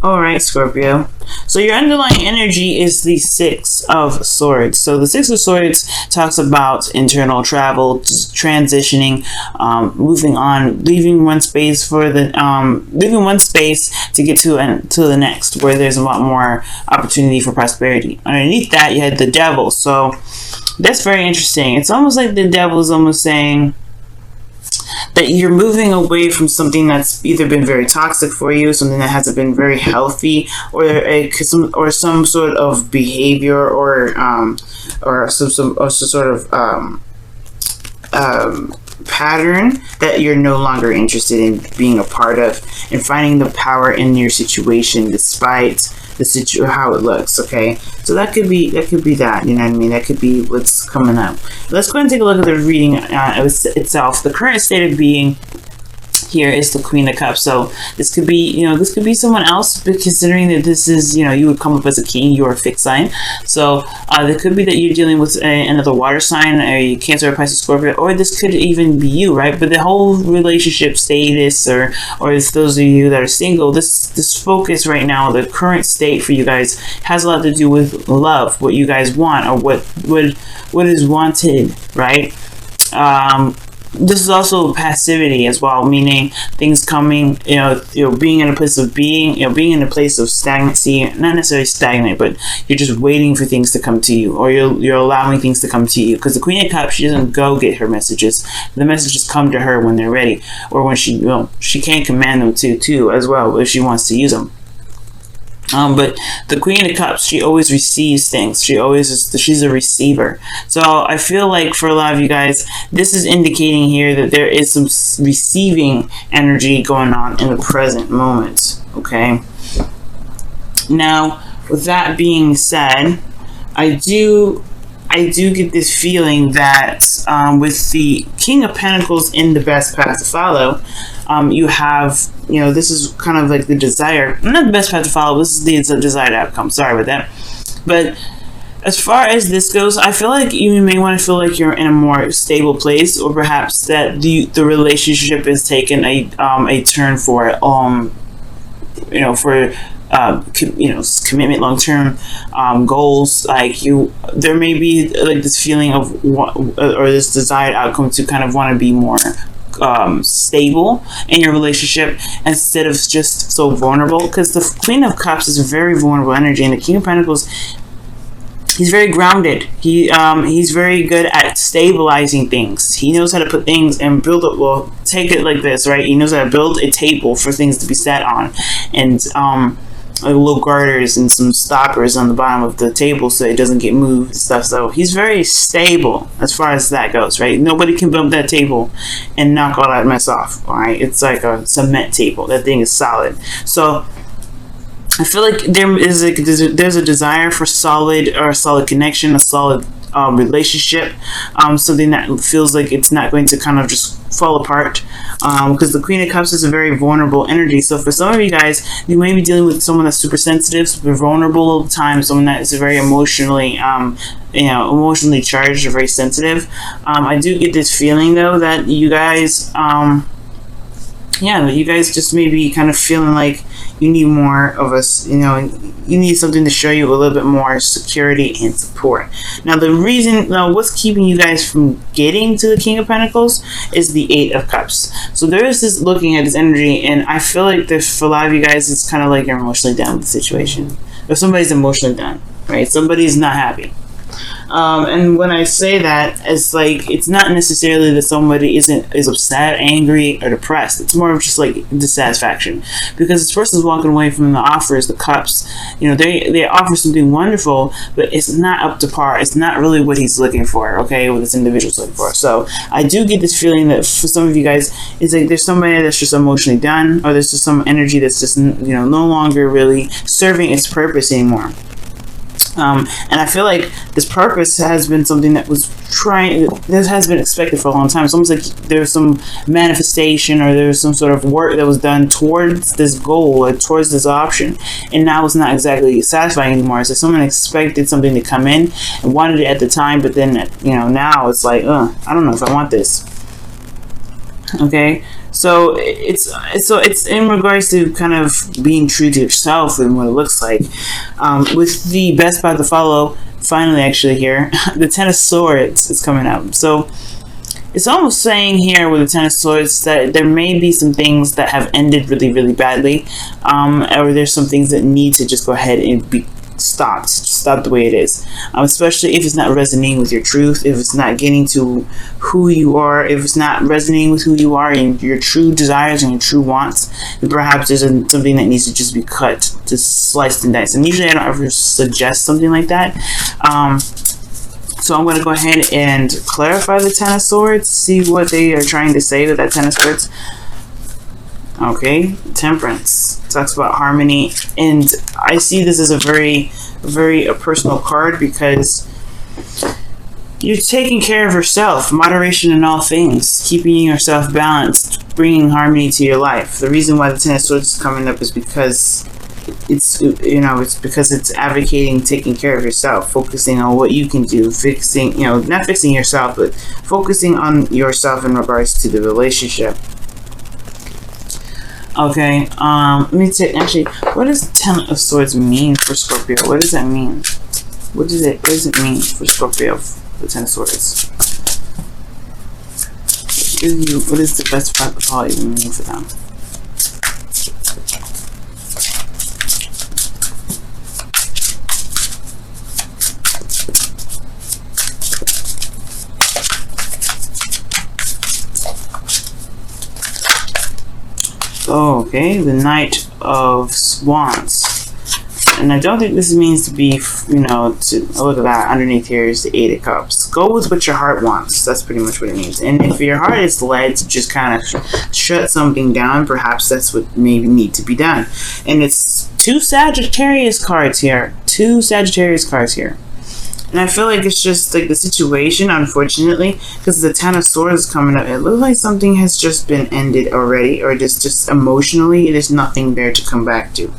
All right, Scorpio. So your underlying energy is the Six of Swords. So the Six of Swords talks about internal travel, transitioning, moving on, leaving one space for the leaving one space to get to the next, where there's a lot more opportunity for prosperity. Underneath that, you had the Devil. So that's very interesting. It's almost like the Devil is almost saying that you're moving away from something that's either been very toxic for you, something that hasn't been very healthy, or some sort of behavior, or some sort of pattern that you're no longer interested in being a part of, and finding the power in your situation despite how it looks. Okay, so that could be that, you know what I mean? That could be what's coming up. Let's go ahead and take a look at the reading itself. The current state of being here is the Queen of Cups. So this could be, this could be someone else, but considering that this is, you would come up as a king, you are a fixed sign. So it could be that you're dealing with another water sign, a Cancer, or Pisces, Scorpio, or this could even be you, right? But the whole relationship status, or if those of you that are single, this focus right now, the current state for you guys, has a lot to do with love, what you guys want, or what is wanted, right? This is also passivity as well, meaning things coming, being in a place of being in a place of stagnancy, not necessarily stagnant, but you're just waiting for things to come to you, or you're allowing things to come to you. Because the Queen of Cups, she doesn't go get her messages. The messages come to her when they're ready, or when she can command them to as well, if she wants to use them. But the Queen of Cups, she always receives things. She's a receiver. So I feel like for a lot of you guys, this is indicating here that there is some receiving energy going on in the present moment. Okay. Now, with that being said, I do get this feeling that with the King of Pentacles in the best path to follow, you have, this is kind of like the desire, not the best path to follow, this is the desired outcome. Sorry about that. But as far as this goes, I feel like you may want to feel like you're in a more stable place, or perhaps that the relationship is taking a turn for commitment, long-term goals. There may be like this feeling of or this desired outcome to kind of want to be more stable in your relationship, instead of just so vulnerable, because the Queen of Cups is a very vulnerable energy, and the King of Pentacles, he's very grounded. He's very good at stabilizing things. He knows how to put things and build it. Well, take it like this, right? He knows how to build a table for things to be sat on, and like little garters and some stoppers on the bottom of the table so it doesn't get moved and stuff. So he's very stable as far as that goes, right? Nobody can build that table and knock all that mess off. All right, it's like a cement table. That thing is solid. So I feel like there's a desire for solid connection, a solid relationship, something that feels like it's not going to kind of just fall apart, because the Queen of Cups is a very vulnerable energy. So for some of you guys, you may be dealing with someone that's super sensitive, super vulnerable all the time, someone that is very emotionally emotionally charged or very sensitive. I do get this feeling though that you guys you guys just may be kind of feeling like you need more of us, you need something to show you a little bit more security and support. Now, what's keeping you guys from getting to the King of Pentacles is the Eight of Cups. So there is this looking at this energy, and I feel like for a lot of you guys, it's kind of like you're emotionally done with the situation. If somebody's emotionally done, right? Somebody's not happy. And when I say that, it's like, it's not necessarily that somebody is upset, angry, or depressed. It's more of just like dissatisfaction, because this person's walking away from the offers, the cups. They offer something wonderful, but it's not up to par. It's not really what he's looking for, okay, what this individual's looking for. So I do get this feeling that for some of you guys, it's like there's somebody that's just emotionally done, or there's just some energy that's just no longer really serving its purpose anymore. And I feel like this purpose has been something that has been expected for a long time. It's almost like there's some manifestation, or there's some sort of work that was done towards this goal, or towards this option, and now it's not exactly satisfying anymore. So someone expected something to come in and wanted it at the time, but then now it's like, I don't know if I want this. Okay. So it's in regards to kind of being true to yourself and what it looks like. With the best path to follow, finally actually here, the Ten of Swords is coming up. So it's almost saying here with the Ten of Swords that there may be some things that have ended really, really badly, or there's some things that need to just go ahead and be stop the way it is, especially if it's not resonating with your truth, if it's not getting to who you are, if it's not resonating with who you are and your true desires and your true wants, then perhaps there's something that needs to just be cut, just sliced and diced. And usually I don't ever suggest something like that. So I'm going to go ahead and clarify the Ten of Swords, see what they are trying to say with that Ten of Swords. Okay, Temperance talks about harmony, and I see this as a very, very personal card because you're taking care of yourself, moderation in all things, keeping yourself balanced, bringing harmony to your life. The reason why the Ten of Swords is coming up is because it's because it's advocating taking care of yourself, focusing on what you can do, fixing, not fixing yourself, but focusing on yourself in regards to the relationship. Okay, let me take, actually, what does Ten of Swords mean for Scorpio? What does that mean? What does it mean for Scorpio, the Ten of Swords? What is the best path to follow even mean for them? Oh, okay, the Knight of Wands. And I don't think this means to be, look at that, underneath here is the Eight of Cups. Go with what your heart wants. That's pretty much what it means. And if your heart is led to just kind of shut something down, perhaps that's what maybe need to be done. And it's two Sagittarius cards here. And I feel like it's just like the situation, unfortunately, because the Ten of Swords is coming up. It looks like something has just been ended already, or just emotionally, there's nothing there to come back to.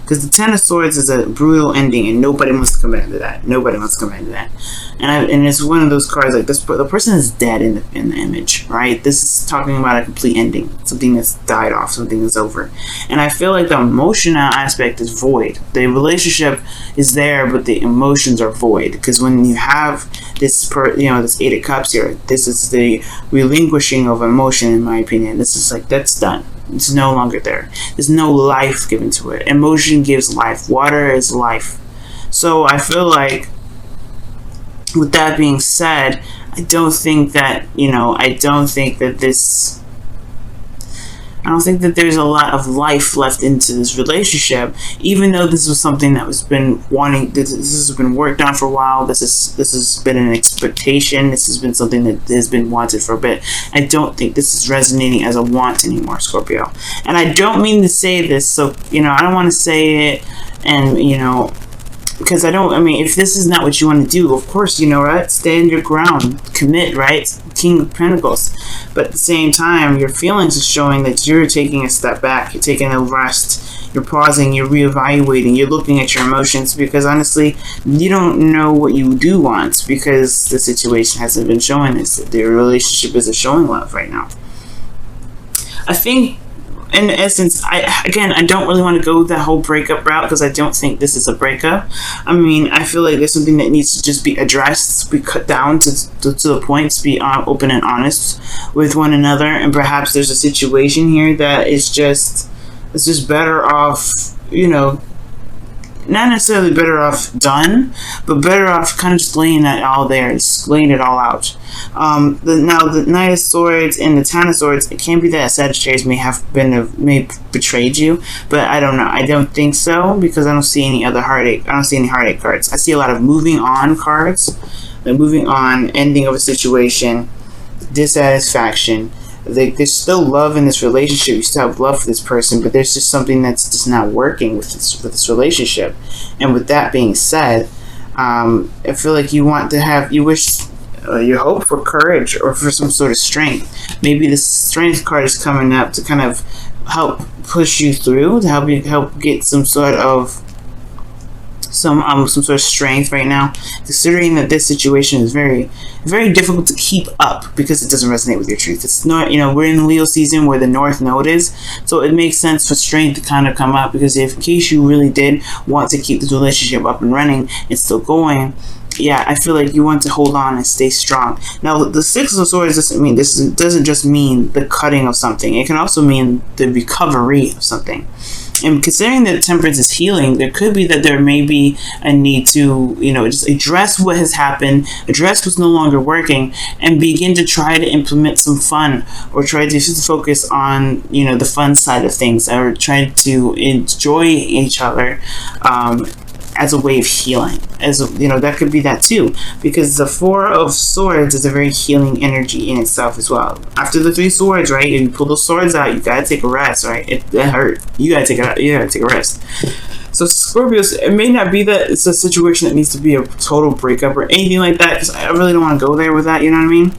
Because the Ten of Swords is a brutal ending, and nobody wants to come back to that. And it's one of those cards like this. The person is dead in the image, right? This is talking about a complete ending, something that's died off, something that's over. And I feel like the emotional aspect is void. The relationship is there, but the emotions are void. Because when you have this, this Eight of Cups here, this is the relinquishing of emotion, in my opinion. This is like, that's done. It's no longer there. There's no life given to it. Emotion gives life. Water is life. So I feel like, with that being said, I don't think that there's a lot of life left into this relationship, even though this was something that this has been worked on for a while. This has been an expectation. This has been something that has been wanted for a bit. I don't think this is resonating as a want anymore, Scorpio. And I don't mean to say this, so I don't want to say it, and because if this is not what you want to do, of course, right? Stand your ground, commit, right? King of Pentacles. But at the same time, your feelings is showing that you're taking a step back, you're taking a rest, you're pausing, you're reevaluating, you're looking at your emotions, because honestly, you don't know what you do want, because the situation hasn't been showing this. The relationship isn't showing love right now. I think, in essence, I don't really want to go that whole breakup route, because I don't think this is a breakup. I feel like there's something that needs to just be addressed, be cut down to the point, to be open and honest with one another. And perhaps there's a situation here that is just better off, not necessarily better off done, but better off kind of just laying that all there, just laying it all out. The Knight of Swords and the Ten of Swords, it can be that Sagittarius may betrayed you, but I don't know. I don't think so, because I don't see any other heartache. I don't see any heartache cards. I see a lot of moving on cards, like moving on, ending of a situation, dissatisfaction. There's still love in this relationship. You still have love for this person, but there's just something that's just not working with this relationship. And with that being said, I feel like you hope for courage or for some sort of strength. Maybe the strength card is coming up to kind of help push you through, to help get some sort of some sort of strength right now, considering that this situation is very, very difficult to keep up because it doesn't resonate with your truth. It's not, we're in Leo season where the North Node is, so it makes sense for strength to kind of come up, because if in case you really did want to keep this relationship up and running and still going, yeah, I feel like you want to hold on and stay strong. Now, the Six of Swords doesn't just mean the cutting of something. It can also mean the recovery of something. And considering that Temperance is healing, there could be that there may be a need to, just address what has happened, address what's no longer working, and begin to try to implement some fun, or try to focus on, the fun side of things, or try to enjoy each other, as a way of healing. That could be that too, because the Four of Swords is a very healing energy in itself as well. After the Three Swords, right, if you pull those swords out, you gotta take a rest, right? That hurt. You gotta take a rest. So Scorpios, it may not be that it's a situation that needs to be a total breakup or anything like that, because I really don't want to go there with that, you know what I mean?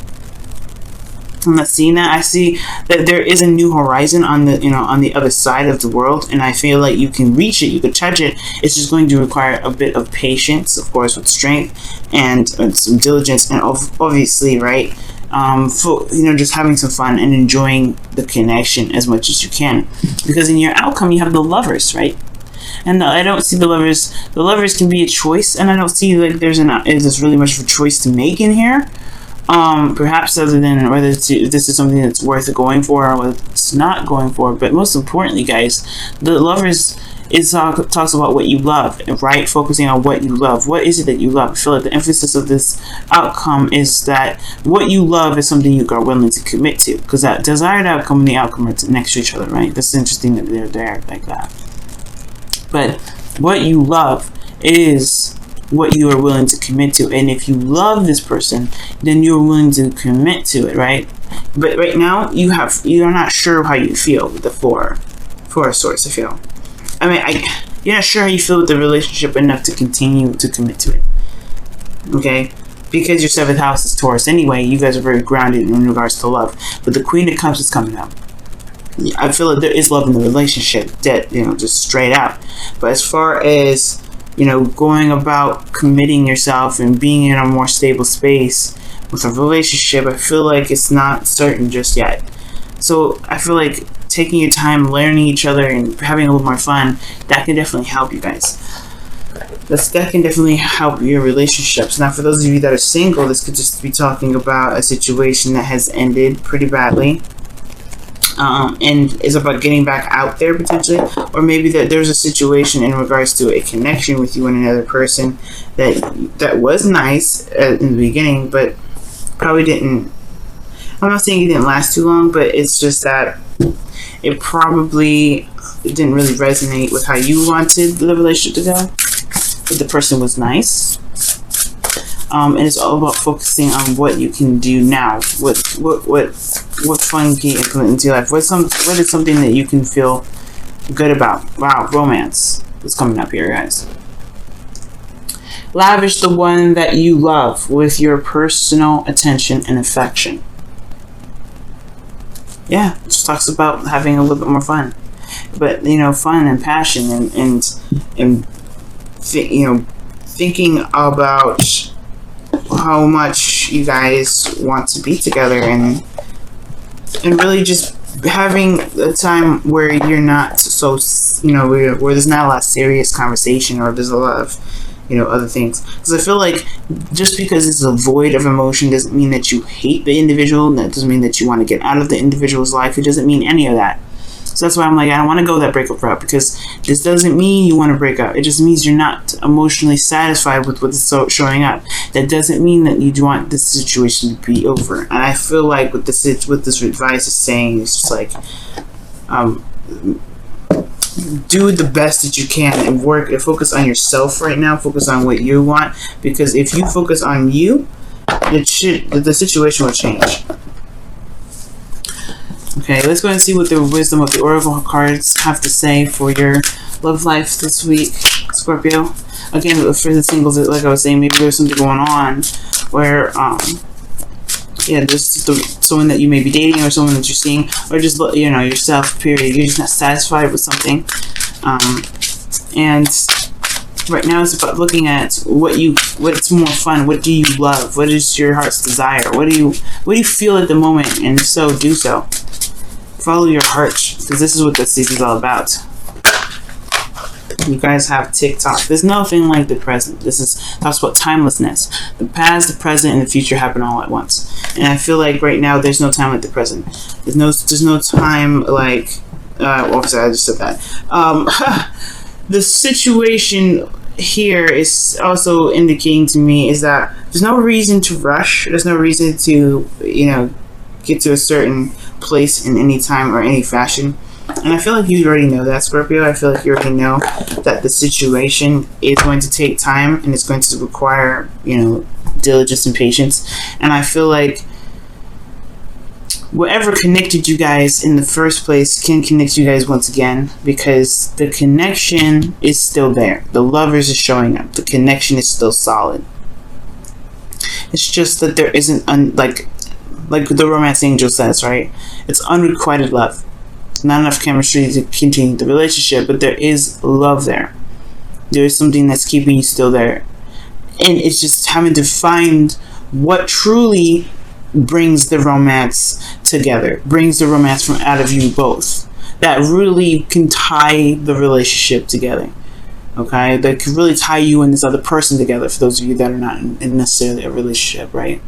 I'm not seeing that. I see that there is a new horizon on the on the other side of the world, and I feel like you can reach it, you can touch it. It's just going to require a bit of patience, of course, with strength and some diligence, and obviously, right, just having some fun and enjoying the connection as much as you can, because in your outcome you have the Lovers, right? And I don't see the Lovers. The Lovers can be a choice, and I don't see like there's really much of a choice to make in here. Perhaps other than whether this is something that's worth going for or whether it's not going for. But most importantly, guys, the Lovers talks about what you love, right? Focusing on what you love. What is it that you love? I feel like the emphasis of this outcome is that what you love is something you are willing to commit to, because that desired outcome and the outcome are next to each other, right? That's interesting that they're there like that. But what you love is what you are willing to commit to, and if you love this person, then you're willing to commit to it, right? But right now you're not sure how you feel with the four of Swords. I feel, you're not sure how you feel with the relationship enough to continue to commit to it, okay? Because your 7th house is Taurus anyway. You guys are very grounded in regards to love, but the Queen of Cups is coming up. I feel like there is love in the relationship, that just straight out. But as far as going about committing yourself and being in a more stable space with a relationship, I feel like it's not certain just yet. So I feel like taking your time, learning each other, and having a little more fun, that can definitely help you guys. That can definitely help your relationships. Now, for those of you that are single, this could just be talking about a situation that has ended pretty badly. And is about getting back out there potentially, or maybe that there's a situation in regards to a connection with you and another person that was nice in the beginning, but probably didn't. I'm not saying it didn't last too long, but it's just that it didn't really resonate with how you wanted the relationship to go. But the person was nice. And it's all about focusing on what you can do now. What fun can you implement into your life? What is something that you can feel good about? Wow, romance is coming up here, guys. Lavish the one that you love with your personal attention and affection. Yeah, it just talks about having a little bit more fun. But fun and passion and thinking about how much you guys want to be together, and really just having a time where you're not so where there's not a lot of serious conversation, or there's a lot of other things, because I feel like just because it's a void of emotion doesn't mean that you hate the individual, that doesn't mean that you want to get out of the individual's life. It doesn't mean any of that. So that's why I'm like, I don't want to go that breakup route, because this doesn't mean you want to break up. It just means you're not emotionally satisfied with what's showing up. That doesn't mean that you want this situation to be over. And I feel like what this advice is saying is just like, do the best that you can and work and focus on yourself right now. Focus on what you want, because if you focus on you, the situation will change. Okay, let's go ahead and see what the wisdom of the Oracle cards have to say for your love life this week, Scorpio. Again, for the singles, like I was saying, maybe there's something going on where, there's someone that you may be dating, or someone that you're seeing, or just, yourself, period. You're just not satisfied with something. And Right now it's about looking at what's more fun. What do you love? What is your heart's desire? What do you feel at the moment? And if so, do so. Follow your heart, because this is what this season is all about. You guys have TikTok. There's nothing like the present. Talks about timelessness. The past, the present, and the future happen all at once. And I feel like right now there's no time like the present. There's no time like. Sorry, I just said that. The situation here is also indicating to me is that there's no reason to rush. There's no reason to get to a certain place in any time or any fashion. And I feel like you already know that, Scorpio. I feel like you already know that the situation is going to take time and it's going to require, diligence and patience. And I feel like whatever connected you guys in the first place can connect you guys once again, because the connection is still there. The lovers is showing up. The connection is still solid. It's just that there isn't, like the romance angel says, right? It's unrequited love. Not enough chemistry to continue the relationship, but there is love there. There is something that's keeping you still there. And it's just having to find what truly brings the romance together, brings the romance from out of you both, that really can tie the relationship together. Okay, that can really tie you and this other person together, for those of you that are not in necessarily a relationship, right?